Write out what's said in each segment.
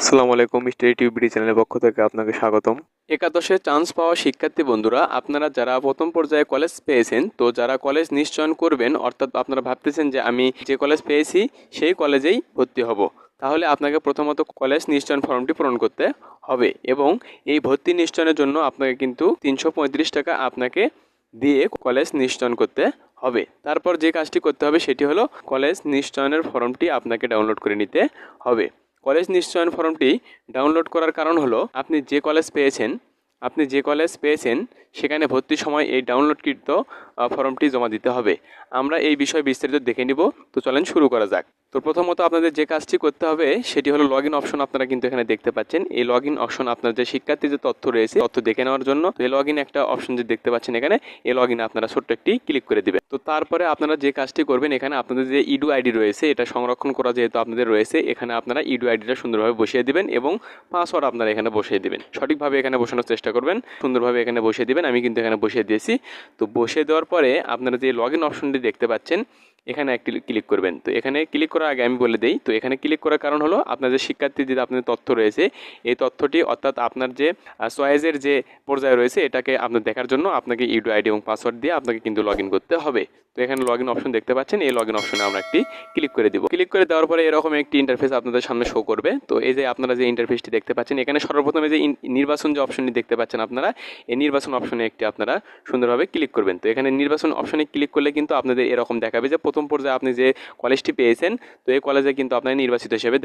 আসসালামু আলাইকুম, study tube চ্যানেলের পক্ষ থেকে আপনাকে স্বাগতম। একাদশে চান্স পাওয়া শিক্ষার্থী বন্ধুরা, আপনারা যারা প্রথম পর্যায়ে কলেজ পেয়েছেন, তো যারা কলেজ নিশ্চয়ন করবেন, অর্থাৎ আপনারা ভাবতেছেন যে আমি যে কলেজ পেয়েছি সেই কলেজেই ভর্তি হব, তাহলে আপনাকে প্রথমত কলেজ নিশ্চয়ন ফর্মটি পূরণ করতে হবে এবং এই ভর্তি নিশ্চয়নের জন্য আপনাকে কিন্তু 335 টাকা আপনাকে দিয়ে কলেজ নিশ্চয়ন করতে হবে। তারপর যে কাজটি করতে হবে সেটি হলো কলেজ নিশ্চয়নের ফর্মটি আপনাকে ডাউনলোড করে নিতে হবে। কলেজ নিশ্চয়ন ফর্মটি ডাউনলোড করার কারণ হলো আপনি যে কলেজ পেয়েছেন সেখানে ভর্তির সময় এই ডাউনলোডকৃত ফর্মটি জমা দিতে হবে। আমরা এই বিষয়ে বিস্তারিত দেখে নিব, তো চলেন শুরু করা যাক। তো প্রথমত আপনাদের যে কাজটি করতে হবে সেটি হলো লগ ইন অপশন। আপনারা কিন্তু এখানে দেখতে পাচ্ছেন এই লগ ইন অপশন, আপনার যে শিক্ষার্থীর যে তথ্য রয়েছে তথ্য দেখে নেওয়ার জন্য এই লগ ইন একটা অপশন যে দেখতে পাচ্ছেন এখানে, এই লগ ইনে আপনারা ছোট্ট একটি ক্লিক করে দিবেন। তো তারপরে আপনারা যে কাজটি করবেন, এখানে আপনাদের যে ইডু আইডি রয়েছে এটা সংরক্ষণ করা যেহেতু আপনাদের রয়েছে, এখানে আপনারা ইডু আইডিটা সুন্দরভাবে বসিয়ে দিবেন এবং পাসওয়ার্ড আপনারা এখানে বসিয়ে দিবেন। সঠিকভাবে এখানে বসানোর চেষ্টা করবেন, সুন্দরভাবে এখানে বসিয়ে দিবেন। আমি কিন্তু এখানে বসিয়ে দিয়েছি। তো বসিয়ে দেওয়ার পরে আপনারা যে লগ ইন অপশনটি দেখতে পাচ্ছেন এখানে একটি ক্লিক করবেন। তো এখানে ক্লিক করার আগে আমি বলে দিই, তো এখানে ক্লিক করার কারণ হলো আপনার যে শিক্ষার্থীর যে আপনাদের তথ্য রয়েছে এই তথ্যটি, অর্থাৎ আপনার যে চয়েসের যে পর্যায়ে রয়েছে এটাকে আপনার দেখার জন্য আপনাকে ইডু আইডি এবং পাসওয়ার্ড দিয়ে আপনাকে কিন্তু লগ ইন করতে হবে। তো এখানে লগ ইন অপশন দেখতে পাচ্ছেন, এই লগ ইন অপশনে আমরা একটি ক্লিক করে দিব। ক্লিক করে দেওয়ার পরে এরকম একটি ইন্টারফেস আপনাদের সামনে শো করবে। তো এই যে আপনারা যে ইন্টারফেসটি দেখতে পাচ্ছেন, এখানে সর্বপ্রথমে যে নির্বাচন যে অপশনটি দেখতে পাচ্ছেন আপনারা, এই নির্বাচন অপশনে একটি আপনারা সুন্দরভাবে ক্লিক করবেন। তো এখানে নির্বাচন অপশনে ক্লিক করলে কিন্তু আপনাদের এরকম দেখাবে যে প্রথম পর্যায়ে আপনি যে কলেজটি পেয়েছেন, তো এই কলেজে কিন্তু আপনার নির্বাচিত হিসেবে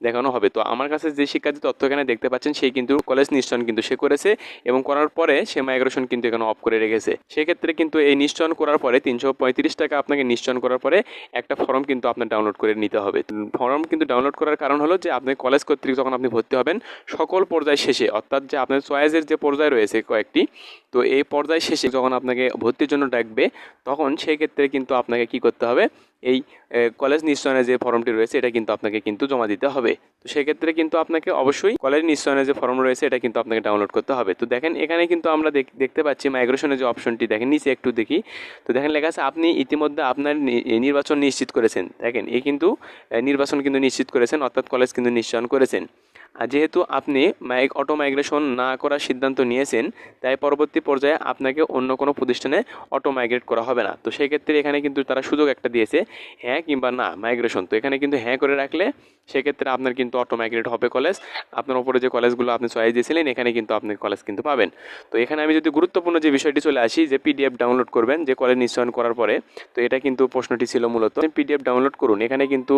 দেখানো হবে। তো আমার কাছে যে শিক্ষার্থী তথ্য এখানে দেখতে পাচ্ছেন সেই কিন্তু কলেজ নিশ্চয়ন কিন্তু সে করেছে এবং করার পরে সে মাইগ্রেশন কিন্তু এখানে অফ করে রেখেছে। সেক্ষেত্রে কিন্তু এই নিশ্চয়ন করার পরে 335 টাকা আপনাকে নিশ্চয়ন করার পরে একটা ফর্ম কিন্তু আপনার ডাউনলোড করে নিতে হবে। ফর্ম কিন্তু ডাউনলোড করার কারণ হলো যে আপনি কলেজ কর্তৃক যখন আপনি ভর্তি হবেন সকল পর্যায় শেষে, অর্থাৎ যে আপনার চয়েসের যে পর্যায় রয়েছে কয়েকটি, তো এই পর্যায় শেষে যখন আপনাকে ভর্তির জন্য ডাকবে তখন সেই ক্ষেত্রে কিন্তু আপনাকে কি করতে হবে, এই কলেজ নিশ্চয়নের যে ফর্মটি রয়েছে এটা কিন্তু আপনাকে কিন্তু জমা দিতে হবে। তো সেক্ষেত্রে কিন্তু আপনাকে অবশ্যই কলেজ নিশ্চয়নের যে ফর্ম রয়েছে এটা কিন্তু আপনাকে ডাউনলোড করতে হবে। তো দেখেন এখানে কিন্তু আমরা দেখতে পাচ্ছি মাইগ্রেশনের যে অপশনটি, দেখেন নিচে একটু দেখি। তো দেখেন লেখা আছে আপনি ইতিমধ্যে আপনার নির্বাচন নিশ্চিত করেছেন। দেখেন এই কিন্তু নির্বাচন কিন্তু নিশ্চিত করেছেন, অর্থাৎ কলেজ কিন্তু নিশ্চয়ন করেছেন। আর যেহেতু আপনি অটো মাইগ্রেশন না করার সিদ্ধান্ত নিয়েছেন, তাই পরবর্তী পর্যায়ে আপনাকে অন্য কোনো প্রতিষ্ঠানে অটো মাইগ্রেট করা হবে না। তো সেই ক্ষেত্রে এখানে কিন্তু তারা সুযোগ একটা দিয়েছে, হ্যাঁ কিংবা না মাইগ্রেশন। তো এখানে কিন্তু হ্যাঁ করে রাখলে সেক্ষেত্রে আপনার কিন্তু অটো মাইগ্রেট হবে কলেজ। আপনার উপরে যে কলেজগুলো আপনি চয়েস দিয়েছিলেন এখানে কিন্তু আপনি কলেজ কিন্তু পাবেন। তো এখানে আমি যদি গুরুত্বপূর্ণ যে বিষয়টি চলে আসি, যে পিডিএফ ডাউনলোড করবেন যে কলেজ নিশ্চয়ন করার পরে, তো এটা কিন্তু প্রশ্নটি ছিল মূলত পিডিএফ ডাউনলোড করুন। এখানে কিন্তু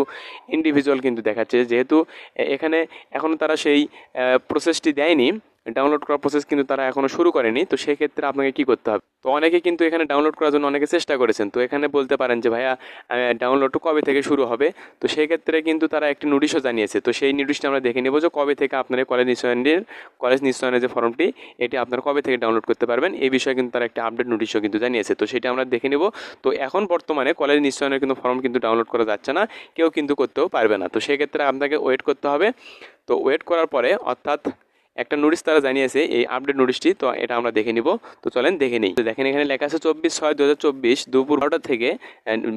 ইন্ডিভিজুয়াল কিন্তু দেখাচ্ছে, যেহেতু এখানে এখনও তারা সেই প্রসেসটি দেয়নি, ডাউনলোড করার প্রসেস কিন্তু তারা এখনও শুরু করেনি। তো সেক্ষেত্রে আপনাকে কী করতে হবে, তো অনেকে কিন্তু এখানে ডাউনলোড করার জন্য অনেকে চেষ্টা করেছেন। তো এখানে বলতে পারেন যে ভাইয়া ডাউনলোড কবে থেকে শুরু হবে, তো সেই ক্ষেত্রে কিন্তু তারা একটি নোটিশও জানিয়েছে। তো সেই নোটিশটা আমরা দেখে নেব যে কবে থেকে আপনার কলেজ নিশ্চয়নের যে ফর্মটি এটি আপনারা কবে থেকে ডাউনলোড করতে পারবেন, এই বিষয়ে কিন্তু তারা একটা আপডেট নোটিশও কিন্তু জানিয়েছে। তো সেটা আমরা দেখে নেব। তো এখন বর্তমানে কলেজ নিশ্চয়নের কিন্তু ফর্ম কিন্তু ডাউনলোড করা যাচ্ছে না, কেউ কিন্তু করতেও পারবে না। তো সেক্ষেত্রে আপনাকে ওয়েট করতে হবে। তো ওয়েট করার পরে, অর্থাৎ একটা নোটিশ তারা জানিয়েছে, এই আপডেট নোটিশটি, তো এটা আমরা দেখে নিব। তো চলেন দেখে নিই। তো দেখেন এখানে লেখা আছে 24/6/2024 দুপুর 12টা থেকে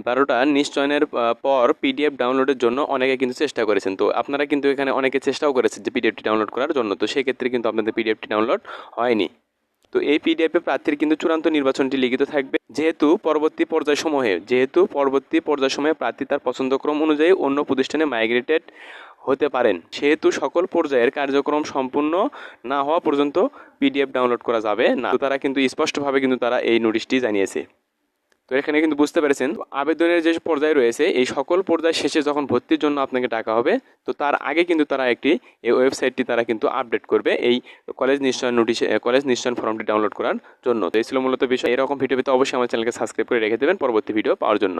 12টা নিশ্চয়নের পর পিডিএফ ডাউনলোডের জন্য অনেকে কিন্তু চেষ্টা করেছেন। তো আপনারা কিন্তু এখানে অনেকে চেষ্টাও করেছেন যে পিডিএফটি ডাউনলোড করার জন্য, তো সেক্ষেত্রে কিন্তু আপনাদের পিডিএফটি ডাউনলোড হয়নি। তো এই পিডিএফে প্রার্থীর কিন্তু চূড়ান্ত নির্বাচনটি লিখিত থাকবে। যেহেতু পরবর্তী পর্যায়সমূহে প্রার্থী তার পছন্দক্রম অনুযায়ী অন্য প্রতিষ্ঠানে মাইগ্রেটেড হতে পারেন, সেহেতু সকল পর্যায়ের কার্যক্রম সম্পূর্ণ না হওয়া পর্যন্ত পিডিএফ ডাউনলোড করা যাবে না। তো তারা কিন্তু স্পষ্টভাবে কিন্তু তারা এই নোটিশটি জানিয়েছে। তো এখানে কিন্তু বুঝতে পেরেছেন, আবেদনের যে পর্যায় রয়েছে এই সকল পর্যায় শেষে যখন ভর্তির জন্য আপনাকে টাকা হবে, তো তার আগে কিন্তু তারা এই ওয়েবসাইটটি তারা কিন্তু আপডেট করবে এই কলেজ নিশ্চয়ন ফর্মটি ডাউনলোড করার জন্য। তো এই ছিল মূলত বিষয়। এরকম ভিডিও পেতে অবশ্যই আমার চ্যানেলকে সাবস্ক্রাইব করে রেখে দেবেন পরবর্তী ভিডিও পাওয়ার জন্য।